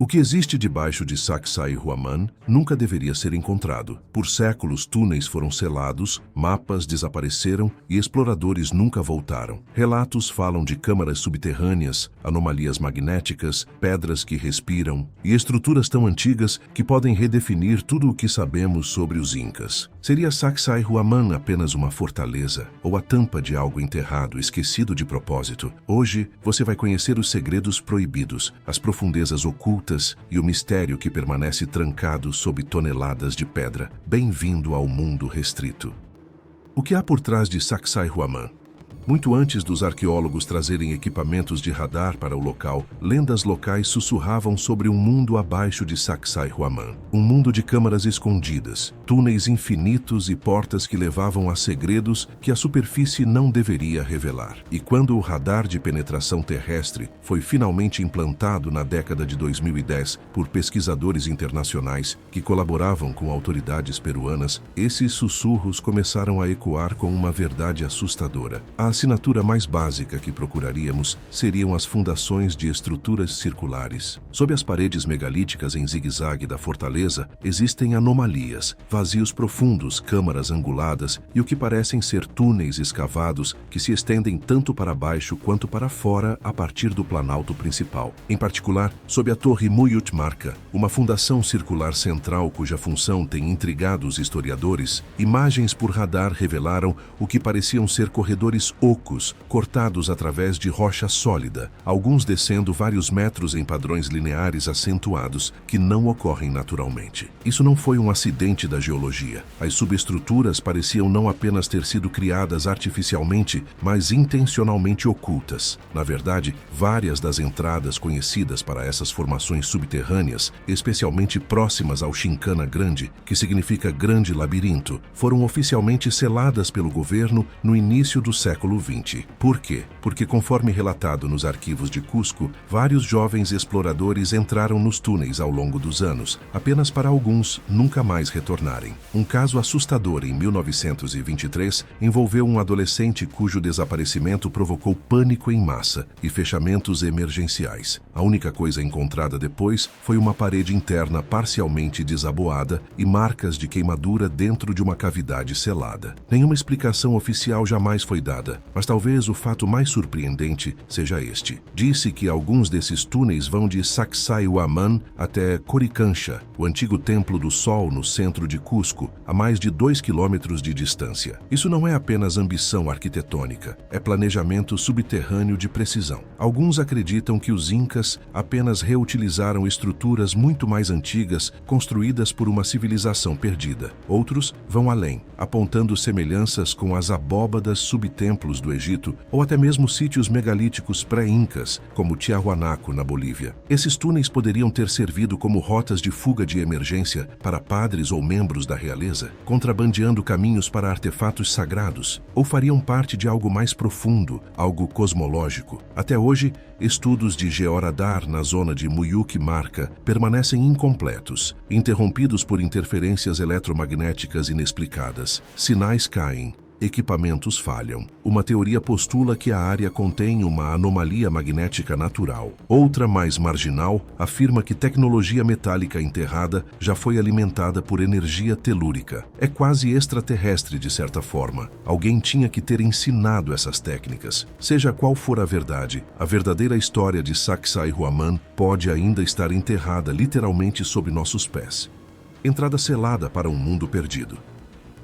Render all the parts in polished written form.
O que existe debaixo de Sacsayhuaman nunca deveria ser encontrado. Por séculos, túneis foram selados, mapas desapareceram e exploradores nunca voltaram. Relatos falam de câmaras subterrâneas, anomalias magnéticas, pedras que respiram e estruturas tão antigas que podem redefinir tudo o que sabemos sobre os Incas. Seria Sacsayhuaman apenas uma fortaleza ou a tampa de algo enterrado, esquecido de propósito? Hoje, você vai conhecer os segredos proibidos, as profundezas ocultas e o mistério que permanece trancado sob toneladas de pedra. Bem-vindo ao mundo restrito. O que há por trás de Sacsayhuaman? Muito antes dos arqueólogos trazerem equipamentos de radar para o local, lendas locais sussurravam sobre um mundo abaixo de Sacsayhuaman. Um mundo de câmaras escondidas, túneis infinitos e portas que levavam a segredos que a superfície não deveria revelar. E quando o radar de penetração terrestre foi finalmente implantado na década de 2010 por pesquisadores internacionais que colaboravam com autoridades peruanas, esses sussurros começaram a ecoar com uma verdade assustadora. A assinatura mais básica que procuraríamos seriam as fundações de estruturas circulares. Sob as paredes megalíticas em zigue-zague da fortaleza, existem anomalias, vazios profundos, câmaras anguladas e o que parecem ser túneis escavados que se estendem tanto para baixo quanto para fora a partir do planalto principal. Em particular, sob a Torre Muyut Marca, uma fundação circular central cuja função tem intrigado os historiadores, imagens por radar revelaram o que pareciam ser corredores ocos, cortados através de rocha sólida, alguns descendo vários metros em padrões lineares acentuados que não ocorrem naturalmente. Isso não foi um acidente da geologia. As subestruturas pareciam não apenas ter sido criadas artificialmente, mas intencionalmente ocultas. Na verdade, várias das entradas conhecidas para essas formações subterrâneas, especialmente próximas ao Chincana Grande, que significa Grande Labirinto, foram oficialmente seladas pelo governo no início do século XX. Por quê? Porque, conforme relatado nos arquivos de Cusco, vários jovens exploradores entraram nos túneis ao longo dos anos, apenas para alguns nunca mais retornarem. Um caso assustador em 1923 envolveu um adolescente cujo desaparecimento provocou pânico em massa e fechamentos emergenciais. A única coisa encontrada depois foi uma parede interna parcialmente desaboada e marcas de queimadura dentro de uma cavidade selada. Nenhuma explicação oficial jamais foi dada, mas talvez o fato mais surpreendente seja este. Disse que alguns desses túneis vão de Sacsayhuaman até Coricancha, o antigo templo do Sol no centro de Cusco, a mais de 2 quilômetros de distância. Isso não é apenas ambição arquitetônica, é planejamento subterrâneo de precisão. Alguns acreditam que os Incas apenas reutilizaram estruturas muito mais antigas construídas por uma civilização perdida. Outros vão além, apontando semelhanças com as abóbadas subtemplos do Egito ou até mesmo sítios megalíticos pré-incas, como Tiahuanaco, na Bolívia. Esses túneis poderiam ter servido como rotas de fuga de emergência para padres ou membros da realeza, contrabandeando caminhos para artefatos sagrados, ou fariam parte de algo mais profundo, algo cosmológico. Até hoje, estudos de georadar na zona de Muyuk Marca permanecem incompletos, interrompidos por interferências eletromagnéticas inexplicadas. Sinais caem. Equipamentos falham. Uma teoria postula que a área contém uma anomalia magnética natural. Outra, mais marginal, afirma que tecnologia metálica enterrada já foi alimentada por energia telúrica. É quase extraterrestre de certa forma. Alguém tinha que ter ensinado essas técnicas. Seja qual for a verdadeira história de Sacsayhuaman pode ainda estar enterrada literalmente sob nossos pés. Entrada selada para um mundo perdido.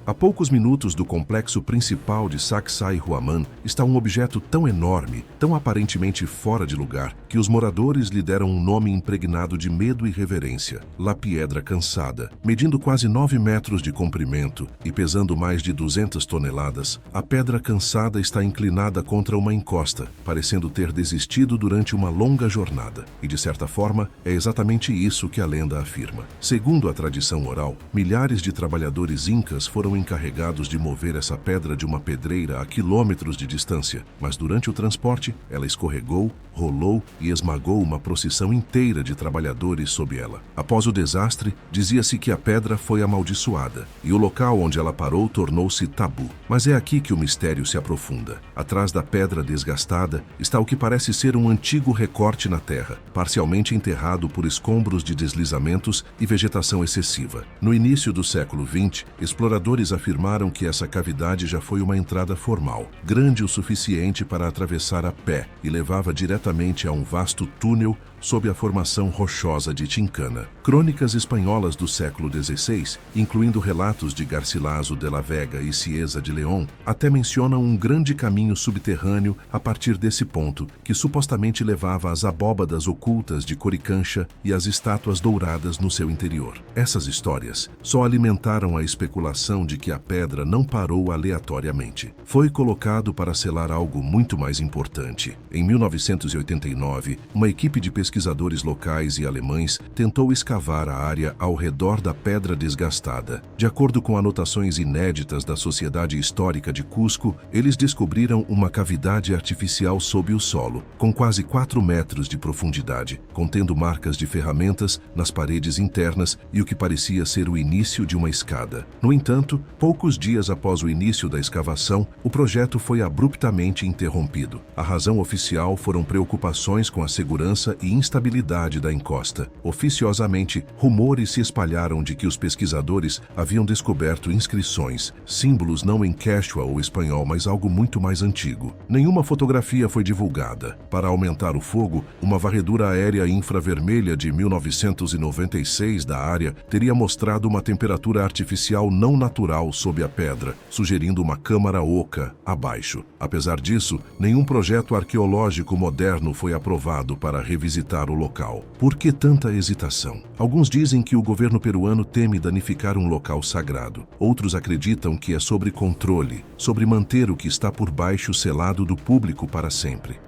A poucos minutos do complexo principal de Sacsayhuaman está um objeto tão enorme, tão aparentemente fora de lugar, que os moradores lhe deram um nome impregnado de medo e reverência: La Piedra Cansada. Medindo quase 9 metros de comprimento e pesando mais de 200 toneladas, a Pedra Cansada está inclinada contra uma encosta, parecendo ter desistido durante uma longa jornada. E, de certa forma, é exatamente isso que a lenda afirma. Segundo a tradição oral, milhares de trabalhadores incas foram encarregados de mover essa pedra de uma pedreira a quilômetros de distância, mas durante o transporte, ela escorregou, rolou e esmagou uma procissão inteira de trabalhadores sob ela. Após o desastre, dizia-se que a pedra foi amaldiçoada, e o local onde ela parou tornou-se tabu. Mas é aqui que o mistério se aprofunda. Atrás da pedra desgastada está o que parece ser um antigo recorte na terra, parcialmente enterrado por escombros de deslizamentos e vegetação excessiva. No início do século XX, exploradores afirmaram que essa cavidade já foi uma entrada formal, grande o suficiente para atravessar a pé e levava diretamente a um vasto túnel sob a formação rochosa de Tincana. Crônicas espanholas do século XVI, incluindo relatos de Garcilaso de la Vega e Cieza de León, até mencionam um grande caminho subterrâneo a partir desse ponto, que supostamente levava às abóbadas ocultas de Coricancha e às estátuas douradas no seu interior. Essas histórias só alimentaram a especulação de que a pedra não parou aleatoriamente. Foi colocado para selar algo muito mais importante. Em 1989, uma equipe de pesquisadores locais e alemães tentou escavar a área ao redor da pedra desgastada. De acordo com anotações inéditas da Sociedade Histórica de Cusco, eles descobriram uma cavidade artificial sob o solo, com quase 4 metros de profundidade, contendo marcas de ferramentas nas paredes internas e o que parecia ser o início de uma escada. No entanto, poucos dias após o início da escavação, o projeto foi abruptamente interrompido. A razão oficial foram preocupações com a segurança e instabilidade da encosta. Oficiosamente, rumores se espalharam de que os pesquisadores haviam descoberto inscrições, símbolos não em quechua ou espanhol, mas algo muito mais antigo. Nenhuma fotografia foi divulgada. Para aumentar o fogo, uma varredura aérea infravermelha de 1996 da área teria mostrado uma temperatura artificial não natural sob a pedra, sugerindo uma câmara oca abaixo. Apesar disso, nenhum projeto arqueológico moderno foi aprovado para revisitar o local. Por que tanta hesitação? Alguns dizem que o governo peruano teme danificar um local sagrado. Outros acreditam que é sobre controle, sobre manter o que está por baixo selado do público para sempre.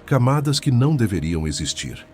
Camadas que não deveriam existir.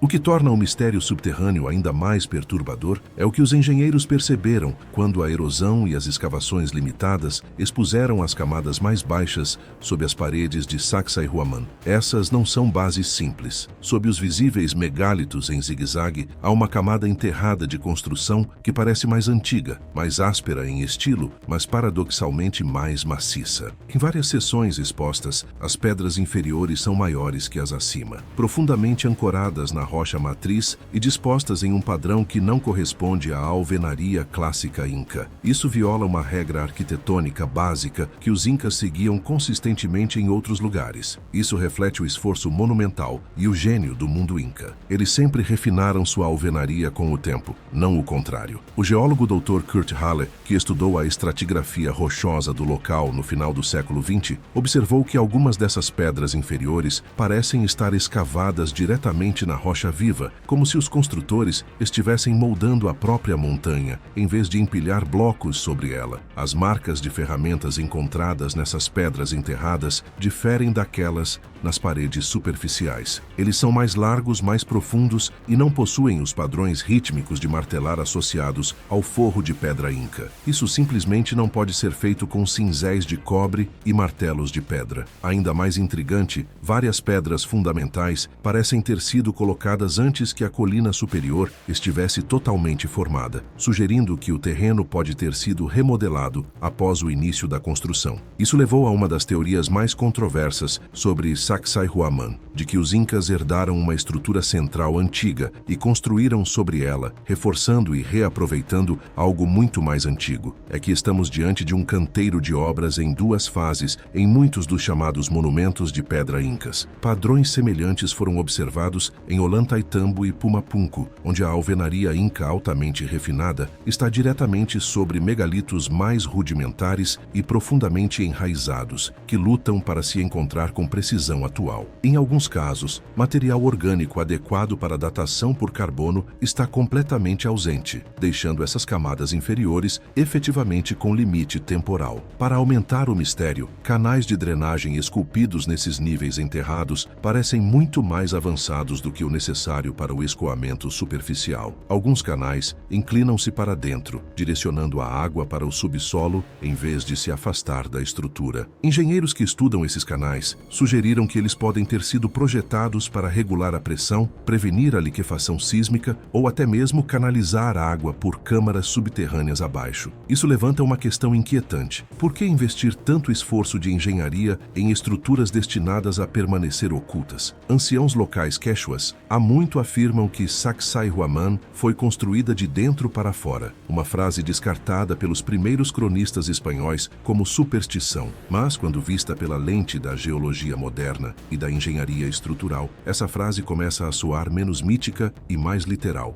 O que torna o mistério subterrâneo ainda mais perturbador é o que os engenheiros perceberam quando a erosão e as escavações limitadas expuseram as camadas mais baixas sob as paredes de Sacsayhuaman. Essas não são bases simples. Sob os visíveis megálitos em zigue-zague, há uma camada enterrada de construção que parece mais antiga, mais áspera em estilo, mas paradoxalmente mais maciça. Em várias seções expostas, as pedras inferiores são maiores que as acima, profundamente ancoradas na rocha matriz e dispostas em um padrão que não corresponde à alvenaria clássica inca. Isso viola uma regra arquitetônica básica que os incas seguiam consistentemente em outros lugares. Isso reflete o esforço monumental e o gênio do mundo inca. Eles sempre refinaram sua alvenaria com o tempo, não o contrário. O geólogo Dr. Kurt Halle, que estudou a estratigrafia rochosa do local no final do século XX, observou que algumas dessas pedras inferiores parecem estar escavadas diretamente na rocha viva, como se os construtores estivessem moldando a própria montanha, em vez de empilhar blocos sobre ela. As marcas de ferramentas encontradas nessas pedras enterradas diferem daquelas nas paredes superficiais. Eles são mais largos, mais profundos e não possuem os padrões rítmicos de martelar associados ao forro de pedra inca. Isso simplesmente não pode ser feito com cinzéis de cobre e martelos de pedra. Ainda mais intrigante, várias pedras fundamentais parecem ter sido colocadas antes que a colina superior estivesse totalmente formada, sugerindo que o terreno pode ter sido remodelado após o início da construção. Isso levou a uma das teorias mais controversas sobre Sacsayhuaman, de que os incas herdaram uma estrutura central antiga e construíram sobre ela, reforçando e reaproveitando algo muito mais antigo. É que estamos diante de um canteiro de obras em 2 fases em muitos dos chamados monumentos de pedra incas. Padrões semelhantes foram observados em Ollantaytambo e Pumapunku, onde a alvenaria inca altamente refinada está diretamente sobre megalitos mais rudimentares e profundamente enraizados, que lutam para se encontrar com precisão atual. Em alguns casos, material orgânico adequado para datação por carbono está completamente ausente, deixando essas camadas inferiores efetivamente com limite temporal. Para aumentar o mistério, canais de drenagem esculpidos nesses níveis enterrados parecem muito mais avançados do que o necessário necessário para o escoamento superficial. Alguns canais inclinam-se para dentro, direcionando a água para o subsolo em vez de se afastar da estrutura. Engenheiros que estudam esses canais sugeriram que eles podem ter sido projetados para regular a pressão, prevenir a liquefação sísmica ou até mesmo canalizar a água por câmaras subterrâneas abaixo. Isso levanta uma questão inquietante. Por que investir tanto esforço de engenharia em estruturas destinadas a permanecer ocultas? Anciãos locais quechuas há muito afirmam que Sacsayhuaman foi construída de dentro para fora, uma frase descartada pelos primeiros cronistas espanhóis como superstição. Mas, quando vista pela lente da geologia moderna e da engenharia estrutural, essa frase começa a soar menos mítica e mais literal.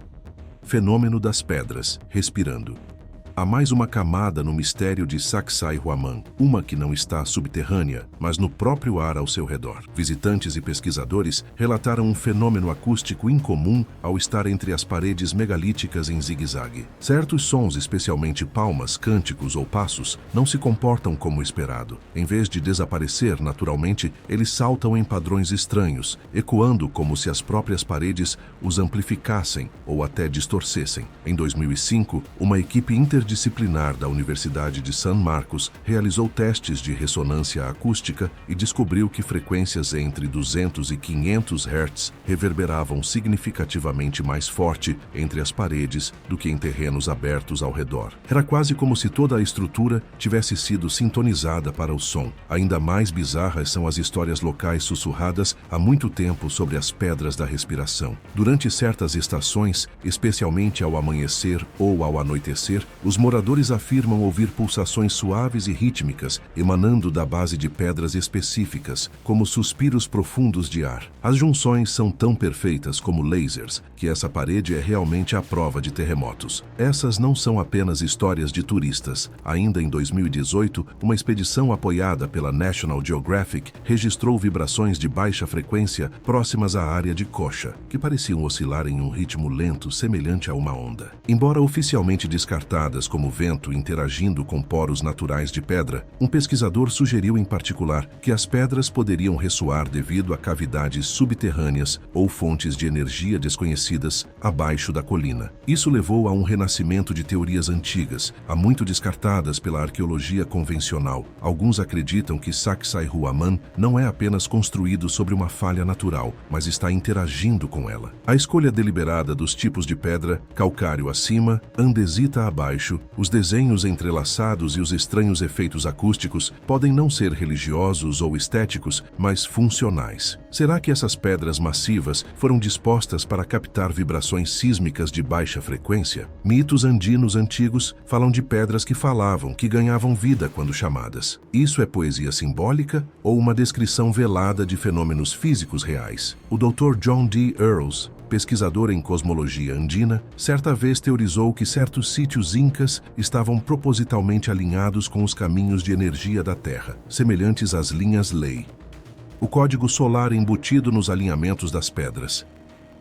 Fenômeno das pedras, respirando. Há mais uma camada no mistério de Sacsayhuaman, uma que não está subterrânea, mas no próprio ar ao seu redor. Visitantes e pesquisadores relataram um fenômeno acústico incomum ao estar entre as paredes megalíticas em zigue-zague. Certos sons, especialmente palmas, cânticos ou passos, não se comportam como esperado. Em vez de desaparecer naturalmente, eles saltam em padrões estranhos, ecoando como se as próprias paredes os amplificassem ou até distorcessem. Em 2005, uma equipe interdisciplinar da Universidade de San Marcos realizou testes de ressonância acústica e descobriu que frequências entre 200 e 500 Hz reverberavam significativamente mais forte entre as paredes do que em terrenos abertos ao redor. Era quase como se toda a estrutura tivesse sido sintonizada para o som. Ainda mais bizarras são as histórias locais sussurradas há muito tempo sobre as pedras da respiração. Durante certas estações, especialmente ao amanhecer ou ao anoitecer, os moradores afirmam ouvir pulsações suaves e rítmicas emanando da base de pedras específicas, como suspiros profundos de ar. As junções são tão perfeitas como lasers, que essa parede é realmente a prova de terremotos. Essas não são apenas histórias de turistas. Ainda em 2018, uma expedição apoiada pela National Geographic registrou vibrações de baixa frequência próximas à área de Cocha, que pareciam oscilar em um ritmo lento semelhante a uma onda. Embora oficialmente descartadas como vento interagindo com poros naturais de pedra, um pesquisador sugeriu em particular que as pedras poderiam ressoar devido a cavidades subterrâneas ou fontes de energia desconhecidas abaixo da colina. Isso levou a um renascimento de teorias antigas, há muito descartadas pela arqueologia convencional. Alguns acreditam que Sacsayhuaman não é apenas construído sobre uma falha natural, mas está interagindo com ela. A escolha deliberada dos tipos de pedra, calcário acima, andesita abaixo, os desenhos entrelaçados e os estranhos efeitos acústicos podem não ser religiosos ou estéticos, mas funcionais. Será que essas pedras massivas foram dispostas para captar vibrações sísmicas de baixa frequência? Mitos andinos antigos falam de pedras que falavam, que ganhavam vida quando chamadas. Isso é poesia simbólica ou uma descrição velada de fenômenos físicos reais? O Dr. John D. Earls, pesquisador em cosmologia andina, certa vez teorizou que certos sítios incas estavam propositalmente alinhados com os caminhos de energia da Terra, semelhantes às linhas Ley, o código solar embutido nos alinhamentos das pedras.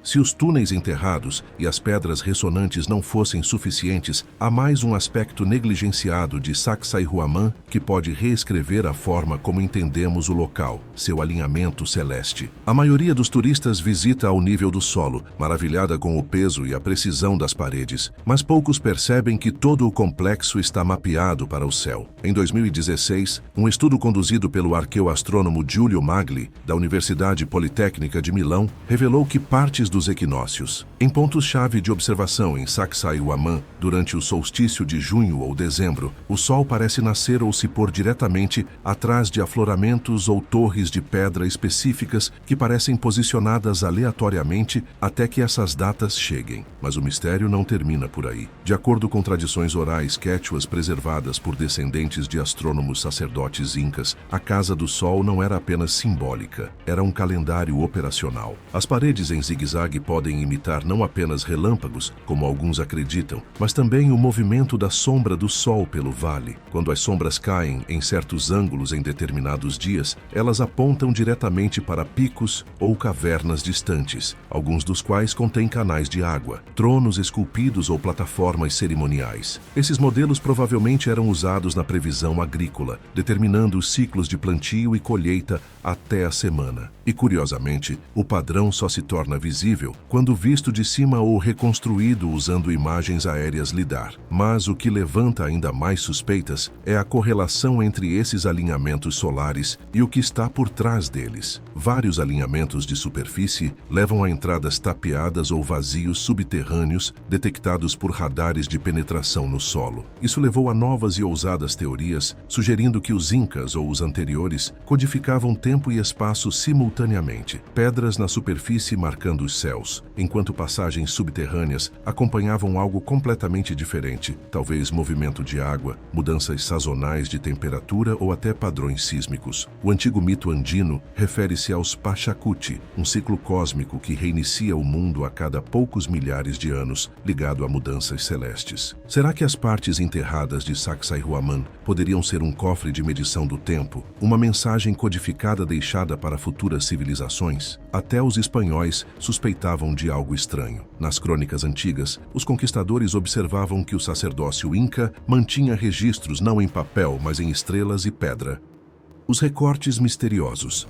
Se os túneis enterrados e as pedras ressonantes não fossem suficientes, há mais um aspecto negligenciado de Sacsayhuaman que pode reescrever a forma como entendemos o local, seu alinhamento celeste. A maioria dos turistas visita ao nível do solo, maravilhada com o peso e a precisão das paredes, mas poucos percebem que todo o complexo está mapeado para o céu. Em 2016, um estudo conduzido pelo arqueoastrônomo Giulio Magli, da Universidade Politécnica de Milão, revelou que partes dos equinócios, em pontos-chave de observação em Sacsayhuaman, durante o solstício de junho ou dezembro, o Sol parece nascer ou se pôr diretamente atrás de afloramentos ou torres de pedra específicas que parecem posicionadas aleatoriamente até que essas datas cheguem. Mas o mistério não termina por aí. De acordo com tradições orais quechuas preservadas por descendentes de astrônomos sacerdotes incas, a Casa do Sol não era apenas simbólica, era um calendário operacional. As paredes em zigue-zague podem imitar não apenas relâmpagos, como alguns acreditam, mas também o movimento da sombra do Sol pelo vale. Quando as sombras caem em certos ângulos em determinados dias, elas apontam diretamente para picos ou cavernas distantes, alguns dos quais contêm canais de água, tronos esculpidos ou plataformas cerimoniais. Esses modelos provavelmente eram usados na previsão agrícola, determinando os ciclos de plantio e colheita até a semana. E, curiosamente, o padrão só se torna visível incrível quando visto de cima ou reconstruído usando imagens aéreas lidar. Mas o que levanta ainda mais suspeitas é a correlação entre esses alinhamentos solares e o que está por trás deles. Vários alinhamentos de superfície levam a entradas tapeadas ou vazios subterrâneos detectados por radares de penetração no solo. Isso levou a novas e ousadas teorias, sugerindo que os incas ou os anteriores codificavam tempo e espaço simultaneamente, pedras na superfície marcando os céus, enquanto passagens subterrâneas acompanhavam algo completamente diferente, talvez movimento de água, mudanças sazonais de temperatura ou até padrões sísmicos. O antigo mito andino refere-se aos Pachacuti, um ciclo cósmico que reinicia o mundo a cada poucos milhares de anos, ligado a mudanças celestes. Será que as partes enterradas de Sacsayhuaman poderiam ser um cofre de medição do tempo, uma mensagem codificada deixada para futuras civilizações? Até os espanhóis suspeitavam de algo estranho. Nas crônicas antigas, os conquistadores observavam que o sacerdócio inca mantinha registros não em papel, mas em estrelas e pedra. Os recortes misteriosos.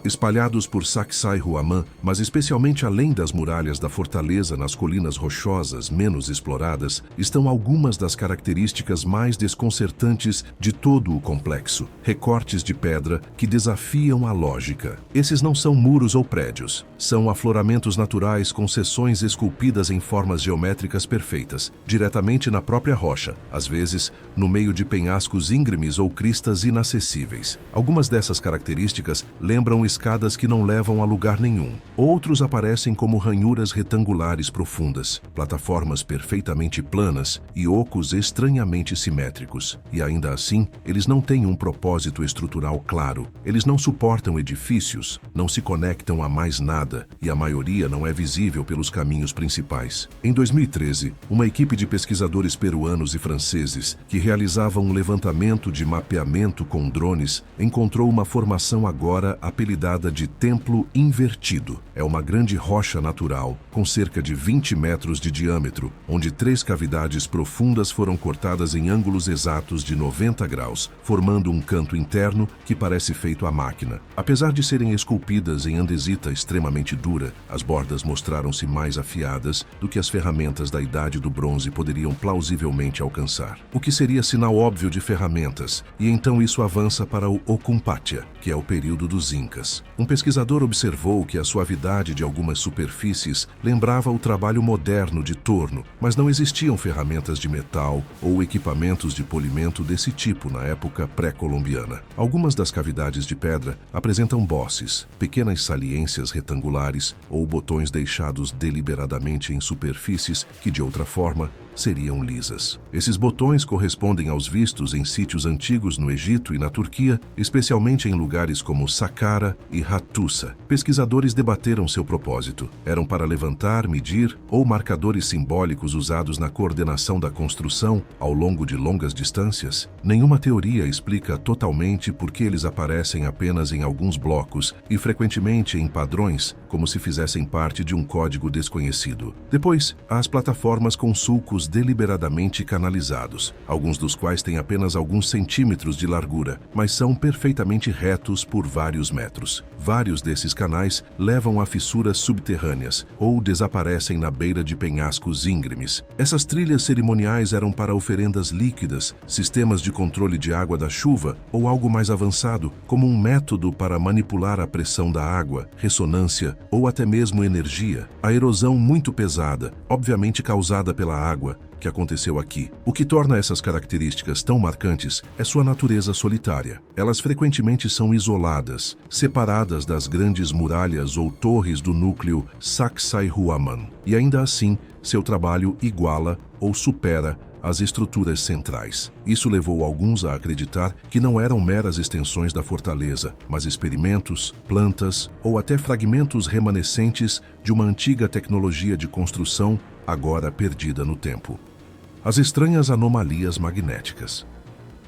Espalhados por Sacsayhuaman, mas especialmente além das muralhas da fortaleza nas colinas rochosas menos exploradas, estão algumas das características mais desconcertantes de todo o complexo. Recortes de pedra que desafiam a lógica. Esses não são muros ou prédios. São afloramentos naturais com seções esculpidas em formas geométricas perfeitas, diretamente na própria rocha, às vezes no meio de penhascos íngremes ou cristas inacessíveis. Algumas dessas características lembram escadas que não levam a lugar nenhum. Outros aparecem como ranhuras retangulares profundas, plataformas perfeitamente planas e ocos estranhamente simétricos. E ainda assim, eles não têm um propósito estrutural claro. Eles não suportam edifícios, não se conectam a mais nada e a maioria não é visível pelos caminhos principais. Em 2013, uma equipe de pesquisadores peruanos e franceses que realizavam um levantamento de mapeamento com drones encontrou uma formação agora apelidada de Templo Invertido. É uma grande rocha natural, com cerca de 20 metros de diâmetro, onde 3 cavidades profundas foram cortadas em ângulos exatos de 90 graus, formando um canto interno que parece feito à máquina. Apesar de serem esculpidas em andesita extremamente dura, as bordas mostraram-se mais afiadas do que as ferramentas da Idade do Bronze poderiam plausivelmente alcançar. O que seria sinal óbvio de ferramentas, e então isso avança para o Ocumpátia, que é o período dos Incas. Um pesquisador observou que a suavidade de algumas superfícies lembrava o trabalho moderno de torno, mas não existiam ferramentas de metal ou equipamentos de polimento desse tipo na época pré-colombiana. Algumas das cavidades de pedra apresentam bosses, pequenas saliências retangulares ou botões deixados deliberadamente em superfícies que, de outra forma, seriam lisas. Esses botões correspondem aos vistos em sítios antigos no Egito e na Turquia, especialmente em lugares como Saqqara e Hattusa. Pesquisadores debateram seu propósito. Eram para levantar, medir ou marcadores simbólicos usados na coordenação da construção ao longo de longas distâncias? Nenhuma teoria explica totalmente por que eles aparecem apenas em alguns blocos e frequentemente em padrões, como se fizessem parte de um código desconhecido. Depois, há as plataformas com sulcos deliberadamente canalizados, alguns dos quais têm apenas alguns centímetros de largura, mas são perfeitamente retos por vários metros. Vários desses canais levam a fissuras subterrâneas ou desaparecem na beira de penhascos íngremes. Essas trilhas cerimoniais eram para oferendas líquidas, sistemas de controle de água da chuva ou algo mais avançado, como um método para manipular a pressão da água, ressonância ou até mesmo energia. A erosão muito pesada, obviamente causada pela água, que aconteceu aqui. O que torna essas características tão marcantes é sua natureza solitária. Elas frequentemente são isoladas, separadas das grandes muralhas ou torres do núcleo Sacsayhuaman. E ainda assim, seu trabalho iguala ou supera as estruturas centrais. Isso levou alguns a acreditar que não eram meras extensões da fortaleza, mas experimentos, plantas ou até fragmentos remanescentes de uma antiga tecnologia de construção agora perdida no tempo. As estranhas anomalias magnéticas.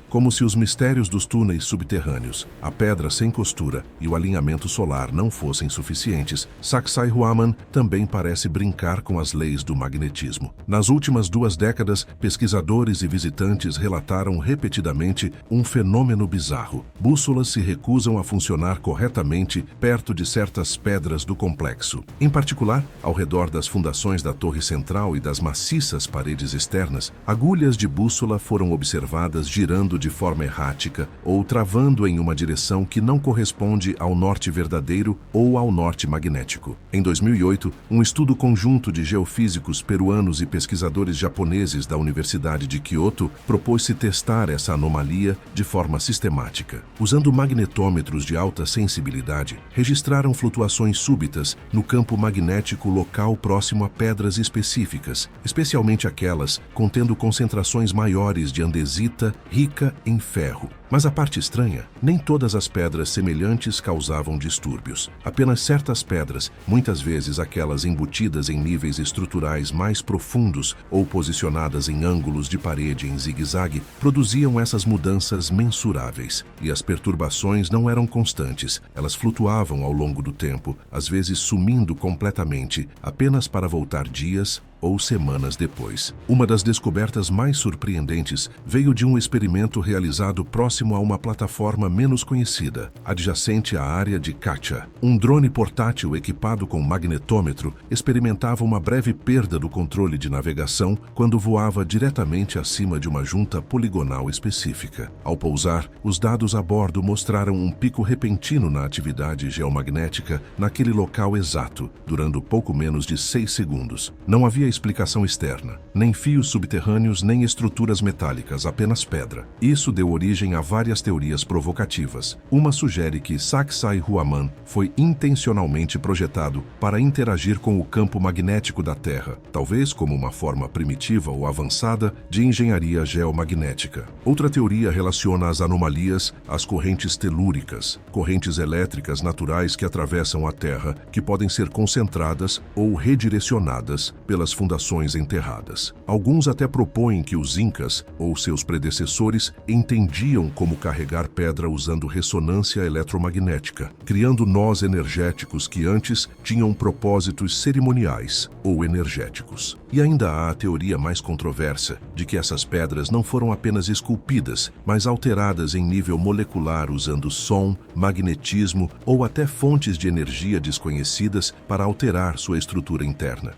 Como se os mistérios dos túneis subterrâneos, a pedra sem costura e o alinhamento solar não fossem suficientes, Sacsayhuaman também parece brincar com as leis do magnetismo. Nas últimas 2 décadas, pesquisadores e visitantes relataram repetidamente um fenômeno bizarro. Bússolas se recusam a funcionar corretamente perto de certas pedras do complexo. Em particular, ao redor das fundações da torre central e das maciças paredes externas, agulhas de bússola foram observadas girando de forma errática ou travando em uma direção que não corresponde ao norte verdadeiro ou ao norte magnético. Em 2008, um estudo conjunto de geofísicos peruanos e pesquisadores japoneses da Universidade de Kyoto propôs-se testar essa anomalia de forma sistemática. Usando magnetômetros de alta sensibilidade, registraram flutuações súbitas no campo magnético local próximo a pedras específicas, especialmente aquelas contendo concentrações maiores de andesita rica em ferro. Mas a parte estranha, nem todas as pedras semelhantes causavam distúrbios. Apenas certas pedras, muitas vezes aquelas embutidas em níveis estruturais mais profundos ou posicionadas em ângulos de parede em zigue-zague, produziam essas mudanças mensuráveis. E as perturbações não eram constantes, elas flutuavam ao longo do tempo, às vezes sumindo completamente, apenas para voltar dias ou semanas depois. Uma das descobertas mais surpreendentes veio de um experimento realizado próximo a uma plataforma menos conhecida, adjacente à área de Katia. Um drone portátil equipado com magnetômetro experimentava uma breve perda do controle de navegação quando voava diretamente acima de uma junta poligonal específica. Ao pousar, os dados a bordo mostraram um pico repentino na atividade geomagnética naquele local exato, durando pouco menos de 6 segundos. Não havia explicação externa, nem fios subterrâneos, nem estruturas metálicas, apenas pedra. Isso deu origem a várias teorias provocativas. Uma sugere que Sacsayhuaman foi intencionalmente projetado para interagir com o campo magnético da Terra, talvez como uma forma primitiva ou avançada de engenharia geomagnética. Outra teoria relaciona as anomalias às correntes telúricas, correntes elétricas naturais que atravessam a Terra, que podem ser concentradas ou redirecionadas pelas fundações enterradas. Alguns até propõem que os incas ou seus predecessores entendiam como carregar pedra usando ressonância eletromagnética, criando nós energéticos que antes tinham propósitos cerimoniais ou energéticos. E ainda há a teoria mais controversa de que essas pedras não foram apenas esculpidas, mas alteradas em nível molecular usando som, magnetismo ou até fontes de energia desconhecidas para alterar sua estrutura interna.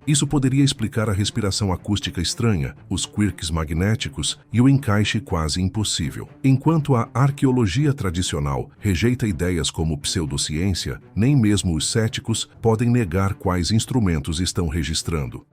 Isso poderia explicar a respiração acústica estranha, os quirks magnéticos e o encaixe quase impossível. Enquanto a arqueologia tradicional rejeita ideias como pseudociência, nem mesmo os céticos podem negar quais instrumentos estão registrando.